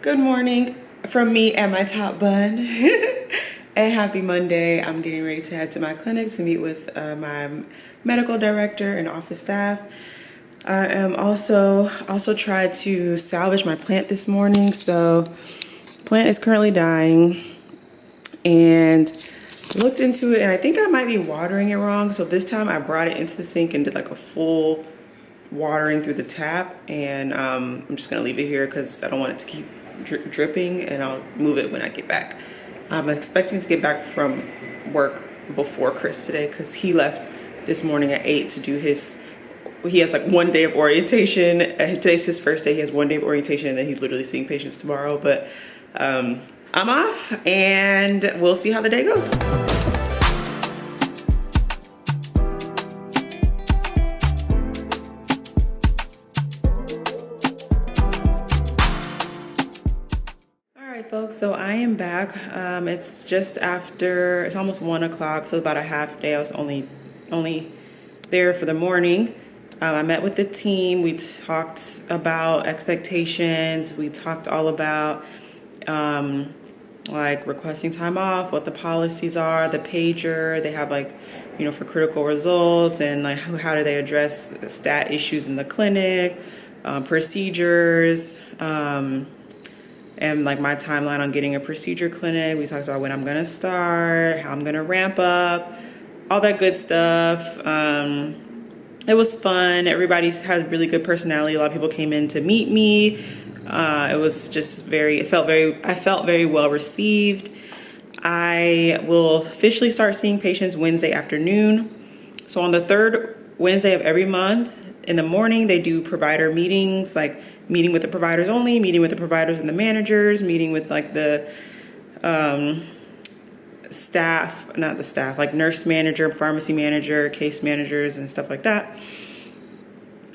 Good morning from me and my top bun. And happy Monday. I'm getting ready to head to my clinic to meet with my medical director and office staff. I am also tried to salvage my plant this morning. So plant is currently dying, and looked into it, and I think I might be watering it wrong. So this time I brought it into the sink and did like a full watering through the tap, and I'm just gonna leave it here because I don't want it to keep dripping, and I'll move it when I get back. I'm expecting to get back from work before Chris today because he left this morning at 8 to do his, he has like 1 day of orientation. Today's his first day. He has 1 day of orientation, and then he's literally seeing patients tomorrow. But I'm off, and we'll see how the day goes. Folks, so I am back. It's just after, it's almost 1 o'clock, so about a half day. I was only there for the morning. I met with the team. We talked about expectations. We talked all about like requesting time off, what the policies are, the pager they have, like, you know, for critical results, and like how do they address stat issues in the clinic, procedures, and like my timeline on getting a procedure clinic. We talked about when I'm gonna start, how I'm gonna ramp up, all that good stuff. It was fun. Everybody's had really good personality. A lot of people came in to meet me. It was just I felt very well received. I will officially start seeing patients Wednesday afternoon. So on the third Wednesday of every month in the morning, they do provider meetings, like meeting with the providers only, meeting with the providers and the managers, meeting with like the staff, not the staff, like nurse manager, pharmacy manager, case managers, and stuff like that.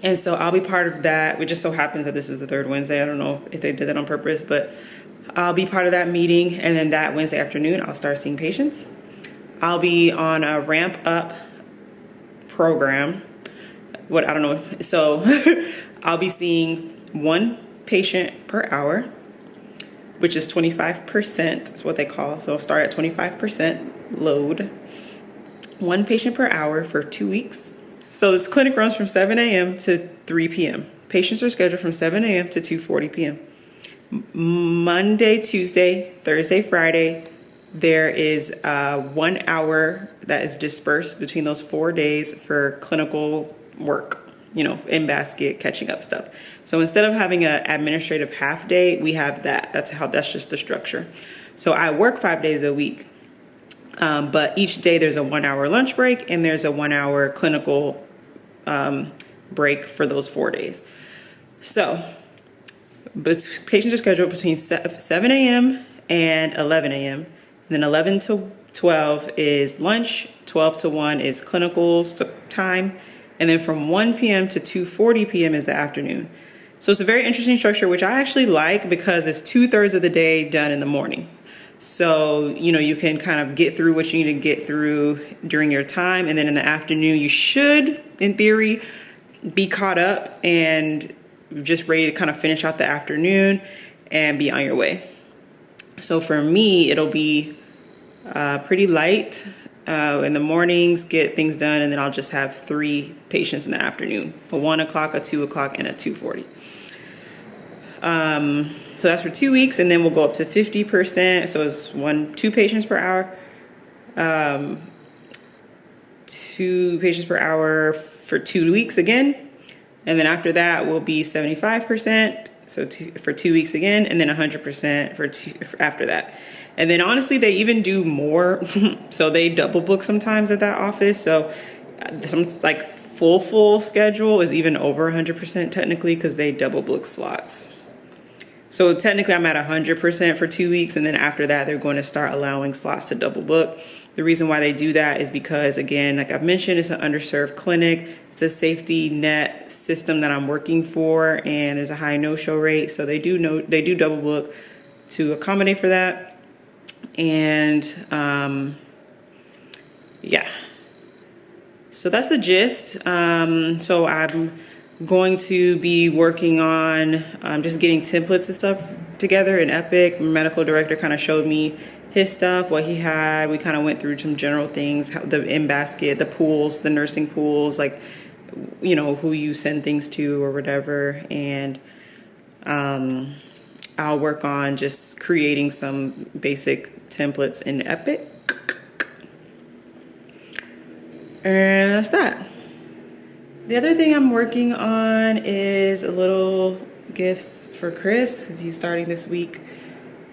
And so I'll be part of that. It just so happens that this is the third Wednesday. I don't know if they did that on purpose, but I'll be part of that meeting. And then that Wednesday afternoon, I'll start seeing patients. I'll be on a ramp up program. I don't know. So I'll be seeing 1 patient per hour, which is 25%. Is what they call. So I'll start at 25% load. 1 patient per hour for 2 weeks. So this clinic runs from 7 a.m. to 3 p.m. Patients are scheduled from 7 a.m. to 2:40 p.m. Monday, Tuesday, Thursday, Friday, there is 1 hour that is dispersed between those 4 days for clinical work, you know, in basket, catching up stuff. So instead of having an administrative half day, we have that. That's just the structure. So I work 5 days a week, but each day there's a 1 hour lunch break, and there's a 1 hour clinical break for those 4 days. So, but patients are scheduled between 7 a.m. and 11 a.m. And then 11 to 12 is lunch, 12 to 1 is clinical time, and then from 1 p.m. to 2:40 p.m. is the afternoon. So it's a very interesting structure, which I actually like because it's 2/3 of the day done in the morning. So, you know, you can kind of get through what you need to get through during your time. And then in the afternoon, you should, in theory, be caught up and just ready to kind of finish out the afternoon and be on your way. So for me, it'll be pretty light in the mornings, get things done, and then I'll just have 3 patients in the afternoon, a 1 o'clock, a 2 o'clock, and a 2:40. So that's for 2 weeks, and then we'll go up to 50%. So it's 2 patients per hour, 2 patients per hour for 2 weeks again. And then after that will be 75%. So for 2 weeks again, and then 100% for after that. And then honestly, they even do more. So they double book sometimes at that office. So some like full schedule is even over 100% technically, because they double book slots. So technically I'm at 100% for 2 weeks, and then after that they're going to start allowing slots to double book. The reason why they do that is because, again, like I've mentioned, it's an underserved clinic. It's a safety net system that I'm working for, and there's a high no-show rate. So they do double book to accommodate for that. And yeah, so that's the gist. So I'm going to be working on just getting templates and stuff together in Epic. My medical director kind of showed me his stuff, what he had. We kind of went through some general things, how the in basket, the pools, the nursing pools, like, you know, who you send things to or whatever. And I'll work on just creating some basic templates in Epic. And that's that. The other thing I'm working on is a little gifts for Chris, because he's starting this week.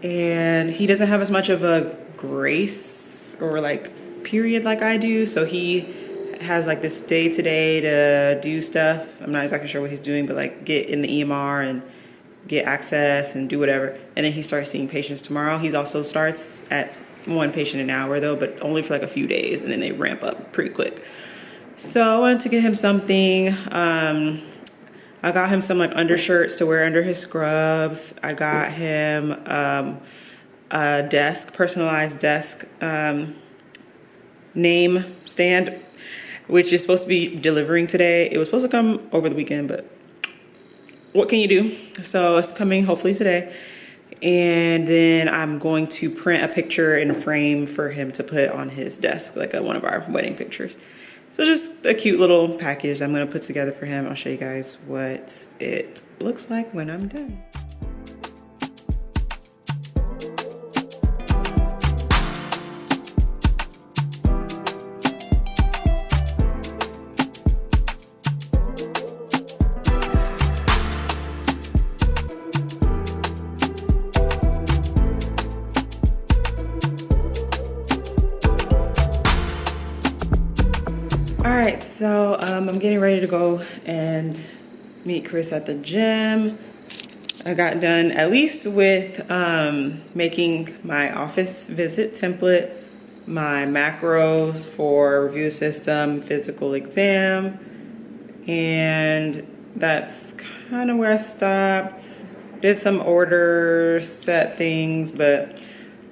And he doesn't have as much of a grace or like period like I do. So he has like this day today to do stuff. I'm not exactly sure what he's doing, but like get in the EMR and get access and do whatever. And then he starts seeing patients tomorrow. He also starts at 1 patient an hour though, but only for like a few days, and then they ramp up pretty quick. So I wanted to get him something. I got him some like undershirts to wear under his scrubs. I got him a desk, personalized desk name stand, which is supposed to be delivering today. It was supposed to come over the weekend, but what can you do? So it's coming hopefully today. And then I'm going to print a picture in a frame for him to put on his desk, like one of our wedding pictures. So just a cute little package I'm gonna put together for him. I'll show you guys what it looks like when I'm done. All right, so I'm getting ready to go and meet Chris at the gym. I got done at least with making my office visit template, my macros for review system, physical exam, and that's kind of where I stopped. Did some orders, set things, but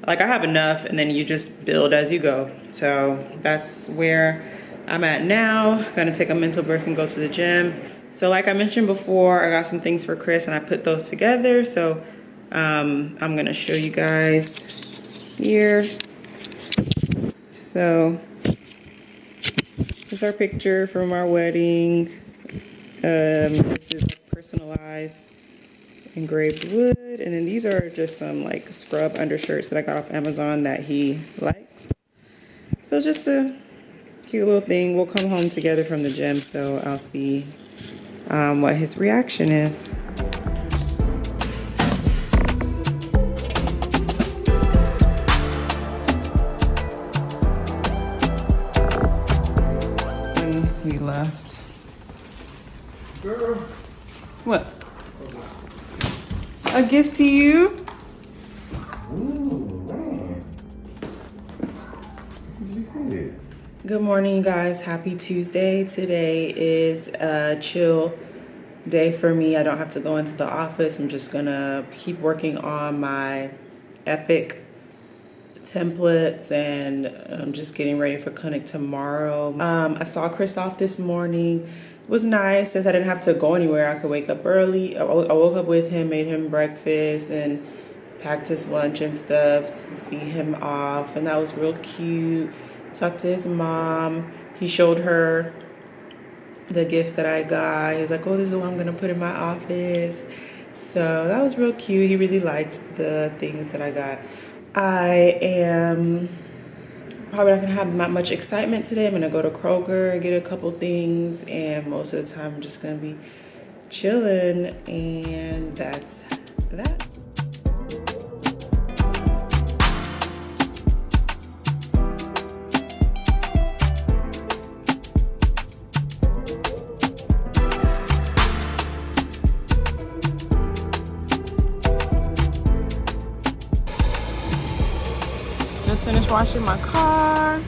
like I have enough, and then you just build as you go. So that's where I'm at now. Gonna take a mental break and go to the gym. So like I mentioned before, I got some things for Chris and I put those together. So I'm gonna show you guys here. So this is our picture from our wedding. This is personalized engraved wood. And then these are just some like scrub undershirts that I got off Amazon that he likes. So just a cute little thing. We'll come home together from the gym, so I'll see what his reaction is. And we left. Girl. What? A gift to you? Ooh, man. Good morning, you guys. Happy Tuesday. Today is a chill day for me. I don't have to go into the office. I'm just gonna keep working on my Epic templates, and I'm just getting ready for clinic tomorrow. I saw Chris off this morning. It was nice since I didn't have to go anywhere. I could wake up early. I woke up with him, made him breakfast, and packed his lunch and stuff, see him off, and that was real cute. Talked to his mom. He showed her the gifts that I got. He was like, oh, this is what I'm gonna put in my office. So that was real cute. He really liked the things that I got. I am probably not gonna have that much excitement today. I'm gonna go to Kroger, get a couple things, and most of the time I'm just gonna be chilling, and that's that. Just finished washing my car.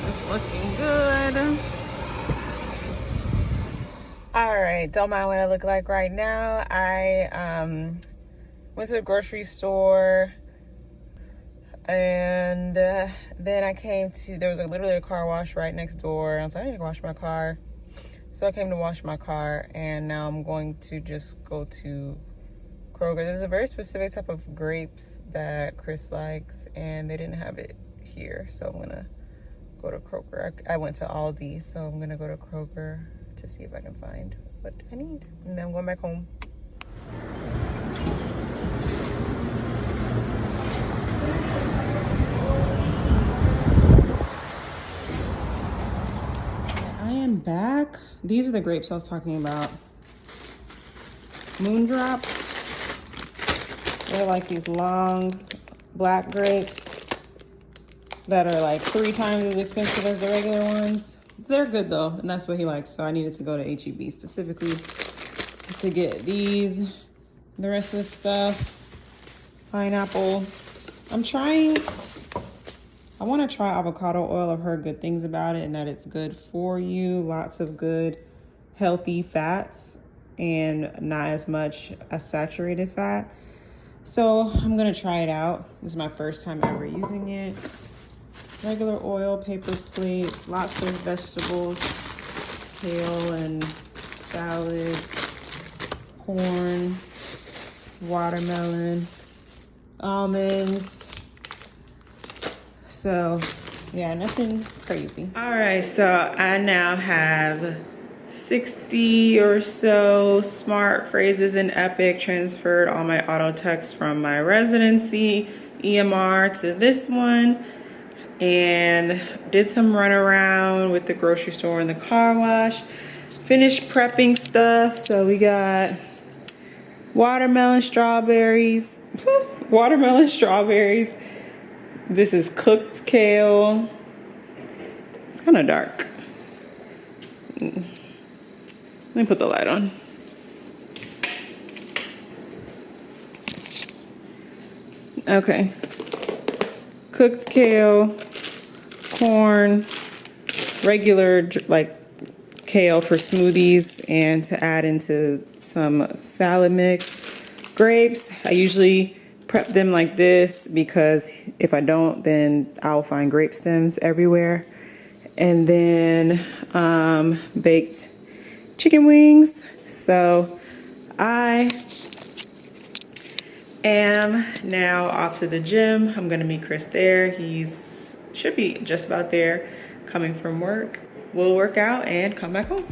It's looking good. All right, don't mind what I look like right now. I went to the grocery store, and then I came to, there was literally a car wash right next door. I was like, I need to wash my car. So I came to wash my car, and now I'm going to just go to Kroger. There's a very specific type of grapes that Chris likes, and they didn't have it here. So I'm gonna go to Kroger. I went to Aldi, so I'm gonna go to Kroger to see if I can find what I need. And then I'm going back home. I am back. These are the grapes I was talking about. Moondrop. They're like these long black grapes that are like 3 times as expensive as the regular ones. They're good though, and that's what he likes. So I needed to go to HEB specifically to get these. The rest of the stuff, pineapple. I want to try avocado oil. I've heard good things about it and that it's good for you. Lots of good healthy fats and not as much as saturated fat. So I'm gonna try it out. This is my first time ever using it. Regular oil, paper plates, lots of vegetables, kale and salads, corn, watermelon, almonds. So yeah, nothing crazy. All right, so I now have 60 or so smart phrases in Epic, transferred all my auto text from my residency EMR to this one, and did some run around with the grocery store and the car wash. Finished prepping stuff. So we got watermelon strawberries. Watermelon strawberries. This is cooked kale. It's kind of dark. Let me put the light on. Okay. Cooked kale, corn, regular like kale for smoothies and to add into some salad mix. Grapes, I usually prep them like this because if I don't, then I'll find grape stems everywhere. And then baked chicken wings. So I am now off to the gym. I'm gonna meet Chris there. He's should be just about there, coming from work. We'll work out and come back home.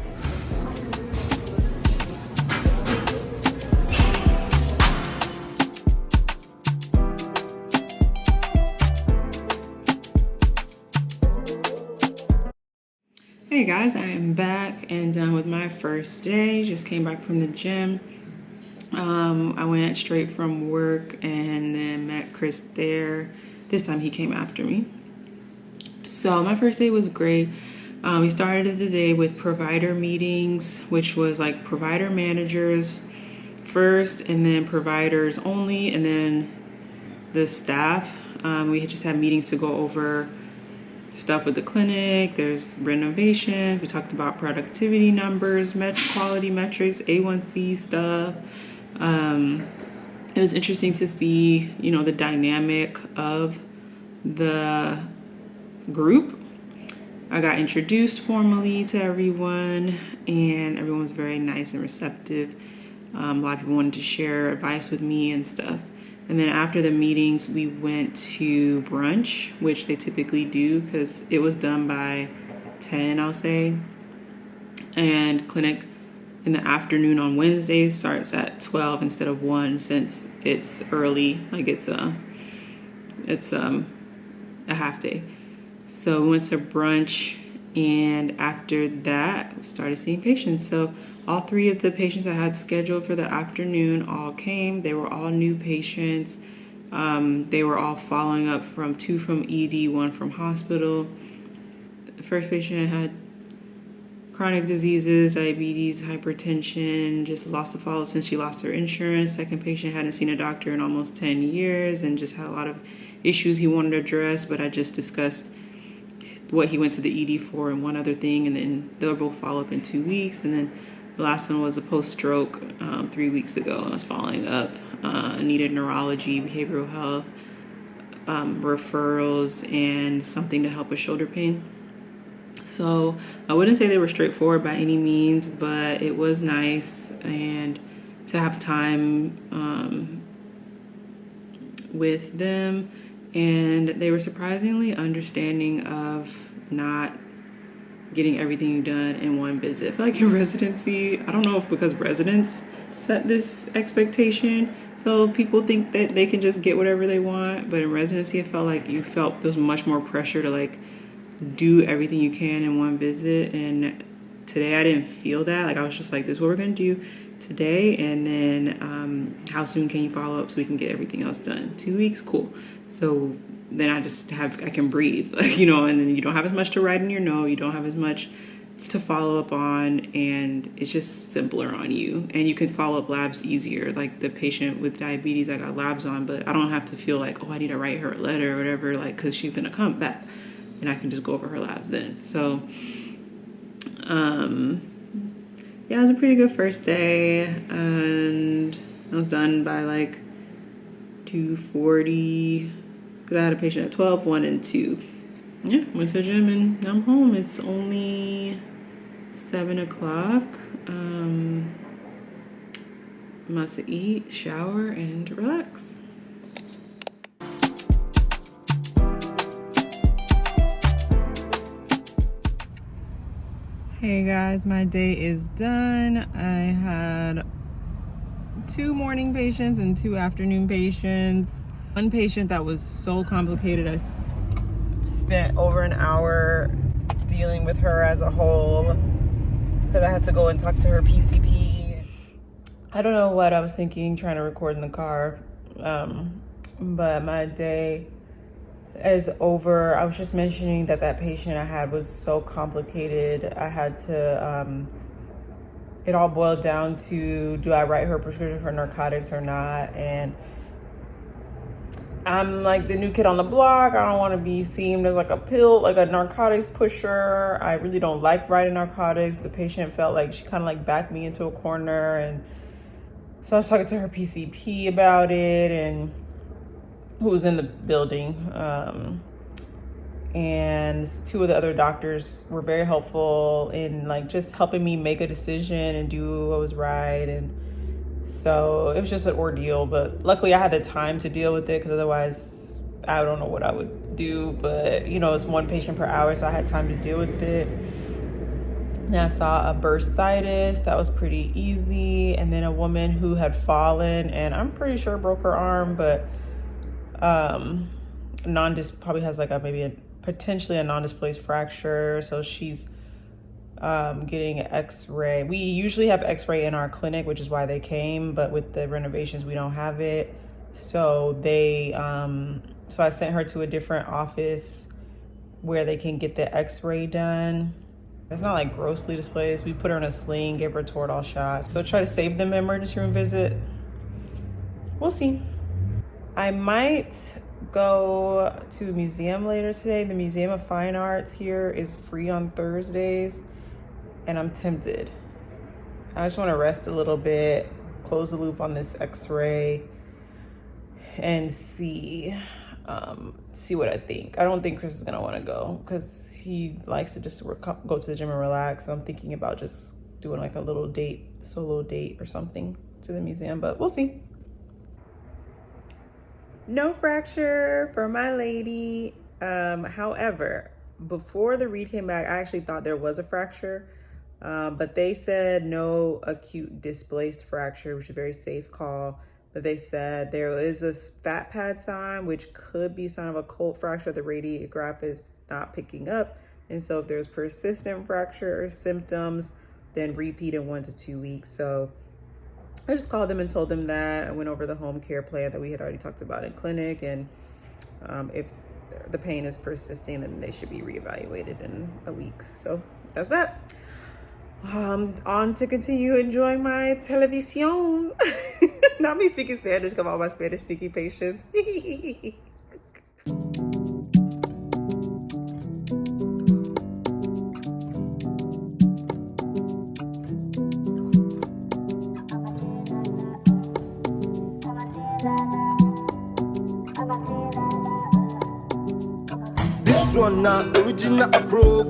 Hey guys, I am back and done with my first day. Just came back from the gym. I went straight from work and then met Chris there. This time he came after me. So my first day was great. We started the day with provider meetings, which was like provider managers first and then providers only, and then the staff. We just had meetings to go over stuff with the clinic. There's renovation. We talked about productivity numbers, quality metrics, A1C stuff. It was interesting to see, you know, the dynamic of the group. I got introduced formally to everyone and everyone was very nice and receptive. A lot of people wanted to share advice with me and stuff. And then after the meetings, we went to brunch, which they typically do because it was done by 10, I'll say. And clinic in the afternoon on Wednesdays starts at 12 instead of 1 since it's early, like it's a half day. So we went to brunch, and after that, we started seeing patients. So all 3 of the patients I had scheduled for the afternoon all came. They were all new patients. They were all following up from 2 from ED, 1 from hospital. The first patient had chronic diseases, diabetes, hypertension, just lost the follow-up since she lost her insurance. Second patient hadn't seen a doctor in almost 10 years and just had a lot of issues he wanted to address, but I just discussed what he went to the ED for and one other thing, and then they'll both follow up in 2 weeks. And then the last one was a post-stroke 3 weeks ago, and I was following up. Needed neurology, behavioral health, referrals, and something to help with shoulder pain. So I wouldn't say they were straightforward by any means, but it was nice and to have time with them. And they were surprisingly understanding of not getting everything done in one visit. I feel like in residency, I don't know if because residents set this expectation, so people think that they can just get whatever they want, but in residency, I felt like there was much more pressure to like do everything you can in one visit. And today I didn't feel that. Like I was just like, this is what we're gonna do today, and then how soon can you follow up so we can get everything else done? 2 weeks, cool. So then I can breathe, like, you know, and then you don't have as much to write in your note, you don't have as much to follow up on, and it's just simpler on you, and you can follow up labs easier. Like the patient with diabetes, I got labs on, but I don't have to feel like, oh, I need to write her a letter or whatever, like, because she's gonna come back, and I can just go over her labs then. So yeah, it was a pretty good first day, and I was done by like 2:40 because I had a patient at 12, 1, and 2. Yeah, went to the gym and now I'm home. It's only 7 o'clock. I'm about to eat, shower, and relax. Hey guys, my day is done. I had 2 morning patients and 2 afternoon patients. One patient that was so complicated, I spent over an hour dealing with her as a whole because I had to go and talk to her PCP. I don't know what I was thinking trying to record in the car, but my day is over. I was just mentioning that patient I had was so complicated. I had to, it all boiled down to, do I write her a prescription for narcotics or not? And I'm like the new kid on the block. I don't want to be seen as like a narcotics pusher. I really don't like writing narcotics. The patient felt like she kind of like backed me into a corner. And so I was talking to her PCP about it, and who was in the building. And 2 of the other doctors were very helpful in like just helping me make a decision and do what was right. And so it was just an ordeal, but luckily I had the time to deal with it, because otherwise I don't know what I would do. But you know, it's 1 patient per hour, so I had time to deal with it. And I saw a bursitis that was pretty easy, and then a woman who had fallen and I'm pretty sure broke her arm, but probably has like potentially a non-displaced fracture, so she's getting an x-ray. We usually have x-ray in our clinic, which is why they came, but with the renovations we don't have it. So so I sent her to a different office where they can get the x-ray done. It's not like grossly displaced. We put her in a sling, gave her Toradol shots. So try to save them an emergency room visit. We'll see. I might go to a museum later today. The Museum of Fine Arts here is free on Thursdays, and I'm tempted. I just want to rest a little bit, close the loop on this x-ray, and see what I think. I don't think Chris is gonna want to go because he likes to just go to the gym and relax. So I'm thinking about just doing like a little solo date or something to the museum, but we'll see. No fracture for my lady. However, before the read came back, I actually thought there was a fracture, but they said no acute displaced fracture, which is a very safe call. But they said there is a fat pad sign, which could be a sign of a cold fracture. The radiograph is not picking up. And so if there's persistent fracture or symptoms, then repeat in 1 to 2 weeks. So I just called them and told them that. I went over the home care plan that we had already talked about in clinic. And if the pain is persisting, then they should be reevaluated in a week. So that's that. On to continue enjoying my television. Not me speaking Spanish, because all my Spanish speaking patients. This one now original Afro.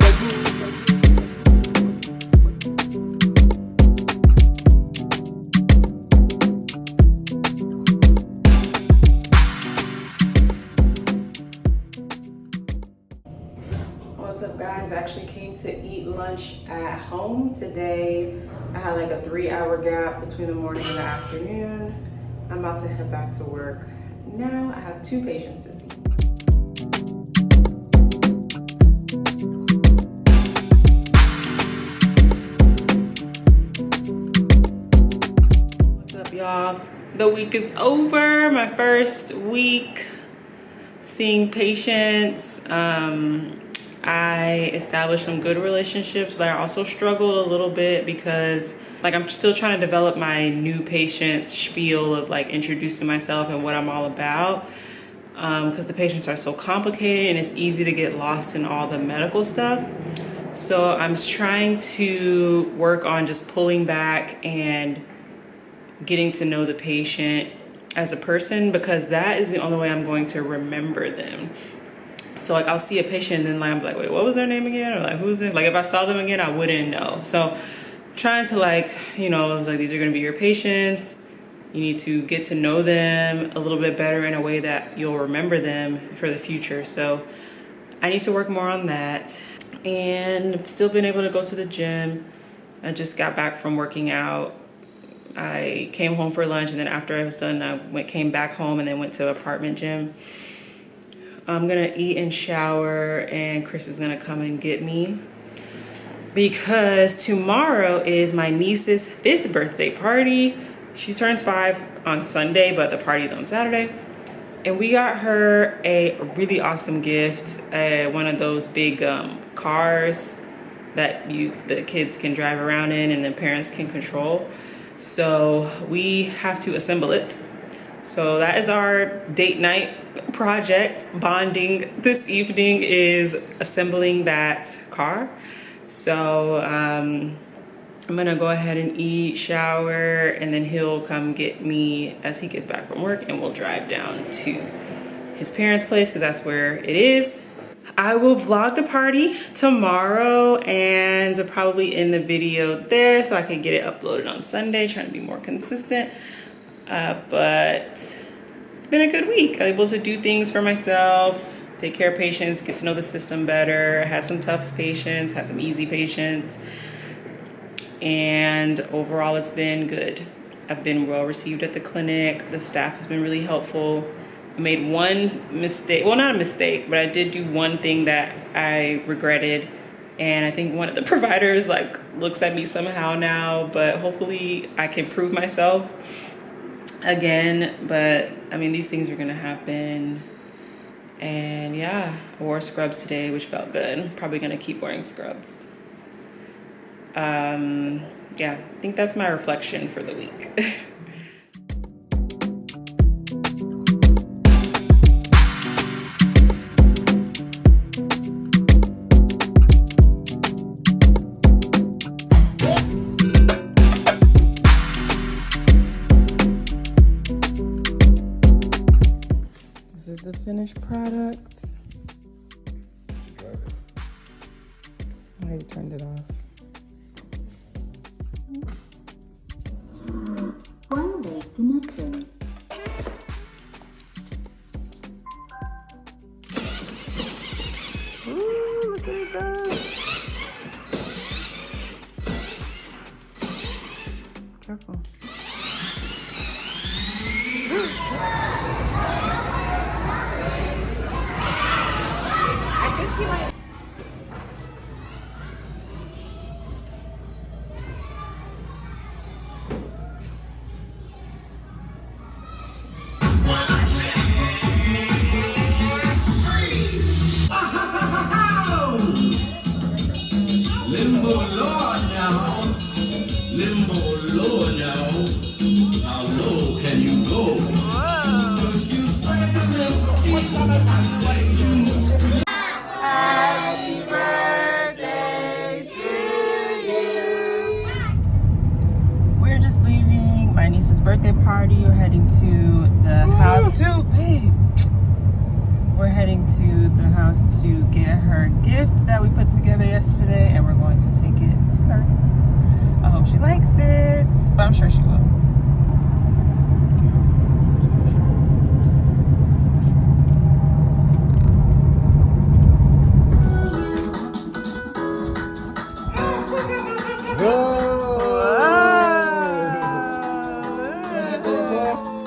lunch at home. Today, I had like a 3-hour gap between the morning and the afternoon. I'm about to head back to work. Now I have 2 patients to see. What's up, y'all? The week is over. My first week seeing patients. I established some good relationships, but I also struggled a little bit because like I'm still trying to develop my new patient spiel of like introducing myself and what I'm all about, because the patients are so complicated and it's easy to get lost in all the medical stuff. So I'm trying to work on just pulling back and getting to know the patient as a person, because that is the only way I'm going to remember them. So like I'll see a patient and then like I'm like, wait, what was their name again? Or like, who's it? Like if I saw them again, I wouldn't know. So trying to like, you know, I was like, these are gonna be your patients. You need to get to know them a little bit better in a way that you'll remember them for the future. So I need to work more on that. And still been able to go to the gym. I just got back from working out. I came home for lunch, and then after I was done, I came back home and then went to apartment gym. I'm gonna eat and shower, and Chris is gonna come and get me because tomorrow is my niece's 5th birthday party. She turns 5 on Sunday, but the party's on Saturday. And we got her a really awesome gift, one of those big cars that the kids can drive around in and the parents can control. So we have to assemble it. So that is our date night project. Bonding this evening is assembling that car. So I'm gonna go ahead and eat, shower, and then he'll come get me as he gets back from work, and we'll drive down to his parents' place because that's where it is. I will vlog the party tomorrow and probably end the video there so I can get it uploaded on Sunday, trying to be more consistent. But it's been a good week. I'm able to do things for myself, take care of patients, get to know the system better. I had some tough patients, had some easy patients, and overall it's been good. I've been well received at the clinic. The staff has been really helpful. I made one mistake, well, not a mistake, but I did do one thing that I regretted. And I think one of the providers like looks at me somehow now, but hopefully I can prove myself again. But I mean, these things are gonna happen. And yeah, I wore scrubs today, which felt good. Probably gonna keep wearing scrubs. Yeah, I think that's my reflection for the week. This is the finished product. I already turned it off. Wireless connection. Ooh, look at it go. Careful. I think she might. Limbo Lord now. Limbo low now. How low can you go? 'Cause you spread the limbo. Happy birthday to you. We're just leaving my niece's birthday party. We're heading to the house too, babe. We're heading to the house to get her gift that we put together yesterday, and we're going to take it to her. I hope she likes it, but I'm sure she will.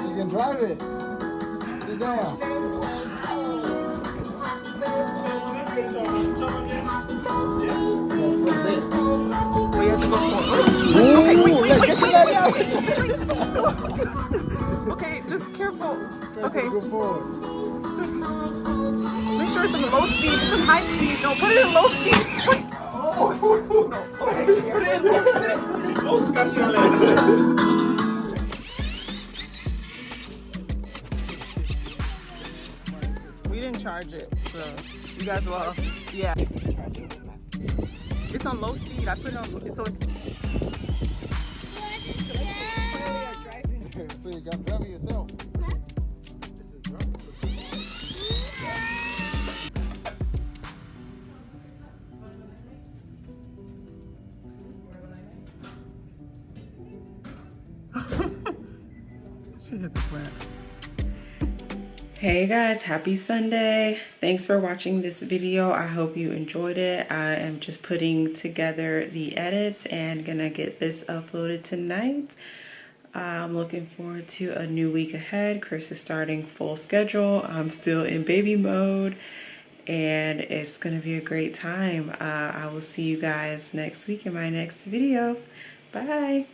You can drive it. Sit down. We have to go forward. Okay, just careful. Okay. Make sure it's in low speed. It's in high speed. No, put it in low speed. Wait. No, okay. Put it in low speed. We didn't charge it, so you guys will. Yeah. It's on low speed. I put it on. So it's. So you got to drive it yourself. She hit the plant. Hey guys, happy Sunday. Thanks for watching this video. I hope you enjoyed it. I am just putting together the edits and gonna get this uploaded tonight. I'm looking forward to a new week ahead. Chris is starting full schedule. I'm still in baby mode and it's gonna be a great time. I will see you guys next week in my next video. Bye.